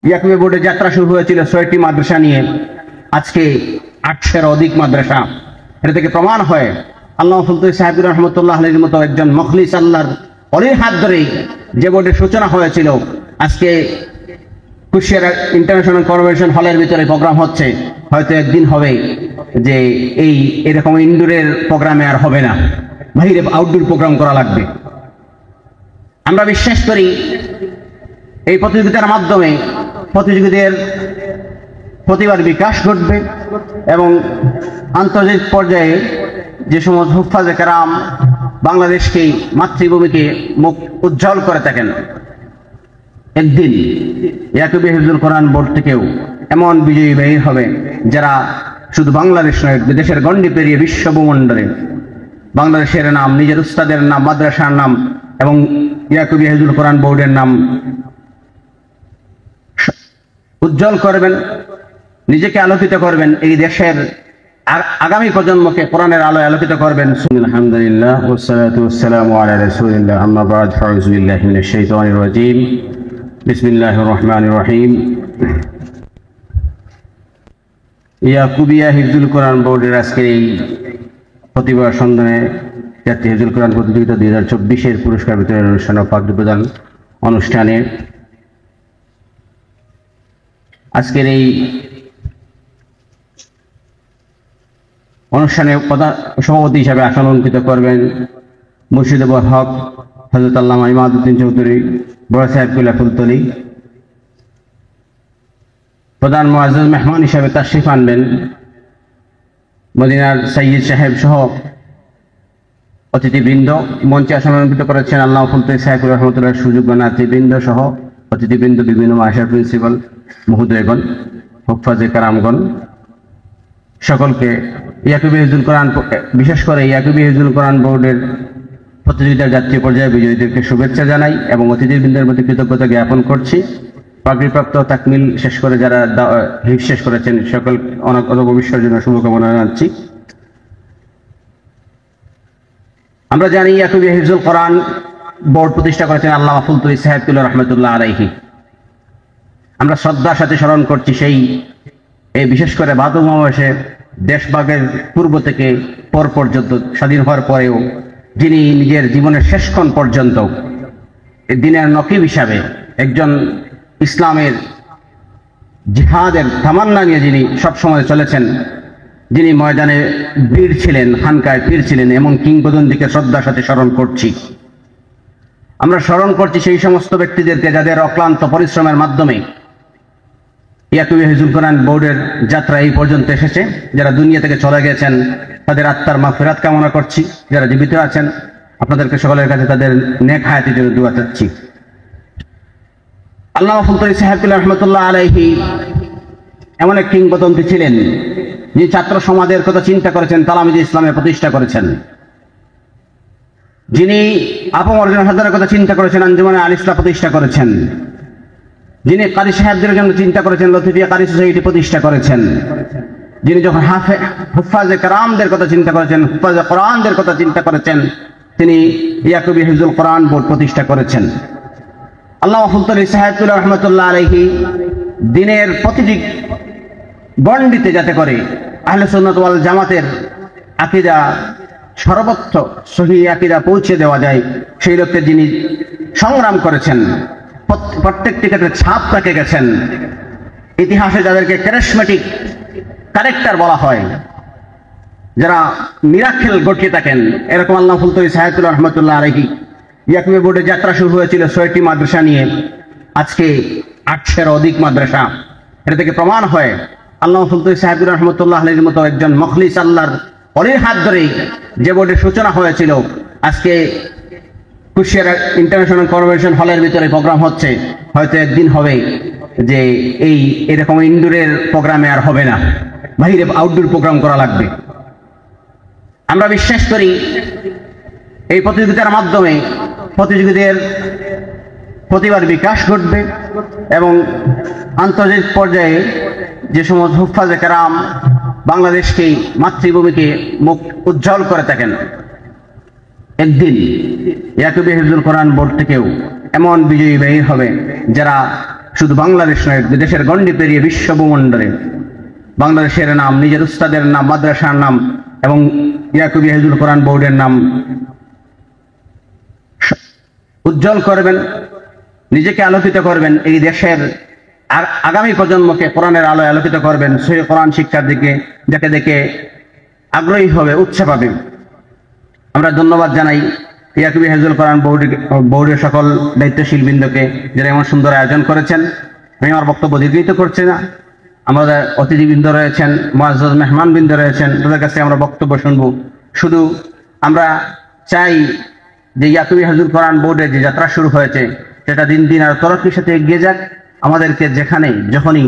ইয়াকুবে বোর্ডে যাত্রা শুরু হয়েছিল ৬টি মাদ্রাসা নিয়ে, আজকে ৮০০-এর অধিক মাদ্রাসা। এটা থেকে প্রমাণ হয় আল্লামা ফুলতুহি সাহেব রহমতুল্লাহ আলাইহির মতো একজন মখলিস আল্লাহর অলির হাত ধরেই যে বোর্ডের সূচনা হয়েছিল, আজকে কুশিয়ারা ইন্টারন্যাশনাল কনভেনশন হলের ভিতরে প্রোগ্রাম হচ্ছে। হয়তো একদিন হবে যে এরকম ইনডোরের প্রোগ্রামে আর হবে না, বাইরে আউটডোর প্রোগ্রাম করা লাগবে। আমরা বিশ্বাস করি এই প্রতিযোগিতার মাধ্যমে প্রতিযোগীদের প্রতিভার বিকাশ ঘটবে এবং আন্তর্জাতিক পর্যায়ে যে সমস্ত হুফাজে কেরাম বাংলাদেশকে, মাতৃভূমিকে মুখ উজ্জ্বল করে থাকেন, একদিন ইয়াকুবে হিফজুল কোরআন বোর্ড থেকেও এমন বিজয়ী বের হবে যারা শুধু বাংলাদেশ নয়, দেশের গণ্ডি পেরিয়ে বিশ্ব ভূমণ্ডলে বাংলাদেশের নাম, নিজের উস্তাদের নাম, মাদ্রাসার নাম এবং ইয়াকুবে হিফজুল কোরআন বোর্ডের নাম উজ্জ্বল করবেন, নিজেকে আলোকিত করবেন, এই দেশের আগামী প্রজন্মকে কোরআনের আলোয় আলোকিত করবেন। আলহামদুলিল্লাহ ওয়াসসালাতু ওয়াসসালামু আলা রাসূলিল্লাহ, আম্মা বা'দ, ফাউযু বিল্লাহি মিনাশ শাইতানির রাজীম, বিসমিল্লাহির রহমানির রহিম। ইয়াকুবিয়া হিফজুল কোরআন বোর্ডের আজকের এই প্রতিভা সন্ধানে জাতীয় হিফজুল কোরআন প্রতিযোগিতা 2024-এর পুরস্কার বিতরণ অনুষ্ঠান ও পাগড়ি প্রদান অনুষ্ঠানে আজকের এই অনুষ্ঠানে সভাপতি হিসাবে আসন অলঙ্কৃত করবেন মুর্শিদুল হক হযরত আল্লামা ইমাদউদ্দিন চৌধুরী বড় সাহেব কুল্লা ফুলতলি। প্রধান মুআজ্জিজ মেহমান হিসাবে তাশরিফ আনবেন মদিনার সাইয়্যিদ সাহেব সহ অতিথিবৃন্দ। মঞ্চে আসন অলঙ্কৃত করেছেন আল্লামা ফুলতলি সাহেব রহমতুল্লাহ সুযোগ্য নাতিবৃন্দ সহ অতিথিবৃন্দ, বিভিন্ন মাদ্রাসার প্রিন্সিপাল মহোদয়গণ, হুফাজে কারামগণ, সকলকে ইয়াকুবে হিফজুল কোরআন, বিশেষ করে ইয়াকুবে হিফজুল কোরআন বোর্ডের প্রতিযোগিতার জাতীয় পর্যায়ে বিজয়ীদেরকে শুভেচ্ছা জানাই এবং অতিথিবৃন্দের প্রতি কৃতজ্ঞতা জ্ঞাপন করছি। পাগড়িপ্রাপ্ত তাকমিল শেষ করে যারা হিফজ শেষ করেছেন সকল অনেক ভবিষ্যতের জন্য শুভকামনা জানাচ্ছি। আমরা জানি ইয়াকুবে হিফজুল কোরআন বোর্ড প্রতিষ্ঠা করেছেন আল্লামা ফুলতুহি সাহেব রহমতুল্লাহ আলাইহি। আমরা শ্রদ্ধার সাথে স্মরণ করছি সেই বিশেষ করে ভাদর মাসে দেশভাগের পূর্ব থেকে পর পর্যন্ত, স্বাধীন হওয়ার পরেও যিনি নিজের জীবনের শেষক্ষণ পর্যন্ত দিনের নকিব হিসাবে একজন ইসলামের জিহাদের তামান্না নিয়ে যিনি সবসময় চলেছেন, যিনি ময়দানে বীর ছিলেন, খানকায় পীর ছিলেন, এমন কিংবদন্তিকে শ্রদ্ধার সাথে স্মরণ করছি। আমরা স্মরণ করছি সেই সমস্ত ব্যক্তিদেরকে যাদের অক্লান্ত পরিশ্রমের মাধ্যমে ইয়াকুবে হিফজুল কোরআন বোর্ডের যাত্রা এই পর্যন্ত এসেছে। যারা দুনিয়া থেকে চলে গেছেন তাদের আত্মার মাগফিরাত কামনা করছি। যারা জীবিত আছেন আপনাদেরকে সকলের কাছে তাদের নেক হায়াতের জন্য দোয়া চাচ্ছি। আল্লামা ফুলতুহি সাহেব রহমতুল্লাহ আলাইহি এমন এক কিংবদন্তি ছিলেন যিনি ছাত্র সমাজের কথা চিন্তা করেছেন, তালামিজে ইসলামের প্রতিষ্ঠা করেছেন, যিনি আপামর জনসাধারণের কথা চিন্তা করেছেন, আঞ্জুমানে আল ইসলাহ প্রতিষ্ঠা করেছেন, যিনি কারি সাহেবদের জন্য চিন্তা করেছেন, লতিফিয়া কারি সোসাইটি প্রতিষ্ঠা করেছেন, যিনি যখন হুফাজে কেরামদের কথা চিন্তা করেছেন, হুফাজে কোরআনদের কথা চিন্তা করেছেন, তিনি ইয়াকুবে হিফজুল কোরআন বোর্ড প্রতিষ্ঠা করেছেন। আল্লামা ফুলতুহি সাহেব রহমতুল্লাহ আলাইহি দিনের প্রতিটি গণ্ডিতে যাতে করে আহলে সুন্নাত ওয়াল জামাতের আকীদা সর্বত্র সহিহ আকীদা পৌঁছে দেওয়া যায়, সেই লক্ষ্যে যিনি সংগ্রাম করেছেন, প্রত্যেকটি ক্ষেত্রে ছাপ রেখে গেছেন। ইতিহাসে যাদেরকে ক্যারিজমেটিক ক্যারেক্টার বলা হয়, যারা মিরাকেল ঘটিয়ে থাকেন, এরকম আল্লামা ফুলতুহি সাহেব রহমতুল্লাহ আলাইহি ইয়াকুবে বোর্ডে যাত্রা শুরু হয়েছিল ৬টি মাদ্রাসা নিয়ে, আজকে ৮০০-এর অধিক মাদ্রাসা। এটা থেকে প্রমাণ হয় আল্লামা ফুলতুহি সাহেব রহমতুল্লাহ আলাইহির মতো একজন মখলিস আল্লাহর অলির হাত ধরেই যে বোর্ডের সূচনা হয়েছিল, আজকে কুশিয়ারা ইন্টারন্যাশনাল কনভেনশন হলের ভিতরে প্রোগ্রাম হচ্ছে। হয়তো একদিন হবে যে এরকম ইনডোরের প্রোগ্রামে আর হবে না, বাইরে আউটডোর প্রোগ্রাম করা লাগবে। আমরা বিশ্বাস করি এই প্রতিযোগিতার মাধ্যমে প্রতিযোগীদের প্রতিভার বিকাশ ঘটবে এবং আন্তর্জাতিক পর্যায়ে যে সমস্ত হুফাজে কেরাম বাংলাদেশকে, মাতৃভূমিকে মুখ উজ্জ্বল করে থাকেন, একদিন ইয়াকুবে হিফজুল কোরআন বোর্ড থেকেও এমন বিজয়ী বের হবে যারা শুধু বাংলাদেশ নয়, দেশের গণ্ডি পেরিয়ে বিশ্ব ভূমণ্ডলে বাংলাদেশের নাম, নিজের উস্তাদের নাম, মাদ্রাসার নাম এবং ইয়াকুবিয়া হিফজুল কোরআন বোর্ডের নাম উজ্জ্বল করবেন, নিজেকে আলোকিত করবেন, এই দেশের আর আগামী প্রজন্মকে কোরআনের আলোয় আলোকিত করবেন, সেই কোরআন শিক্ষার দিকে যাকে দেখে আগ্রহী হবে, উৎসাহ পাবে। আমরা ধন্যবাদ জানাই ইয়াকুবিয়া হিফজুল কোরআন বোর্ডের সকল দায়িত্বশীল বৃন্দকে যারা এমন সুন্দর আয়োজন করেছেন। আমি আমার বক্তব্য দীর্ঘিত করছি না। আমাদের অতিথিবৃন্দ রয়েছেন, মুআজ্জাজ মেহমানবৃন্দ রয়েছেন, তাদের কাছে আমরা বক্তব্য শুনবো। শুধু আমরা চাই যে ইয়াকুবিয়া হিফজুল কোরআন বোর্ডের যে যাত্রা শুরু হয়েছে সেটা দিন দিন আর তরক্কির সাথে এগিয়ে যাক। আমাদেরকে যেখানে যখনই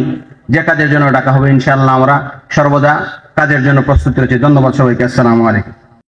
যে কাজের জন্য ডাকা হবে ইনশাআল্লাহ আমরা সর্বদা কাজের জন্য প্রস্তুত রয়েছি। ধন্যবাদ সবাইকে। আসসালামু আলাইকুম।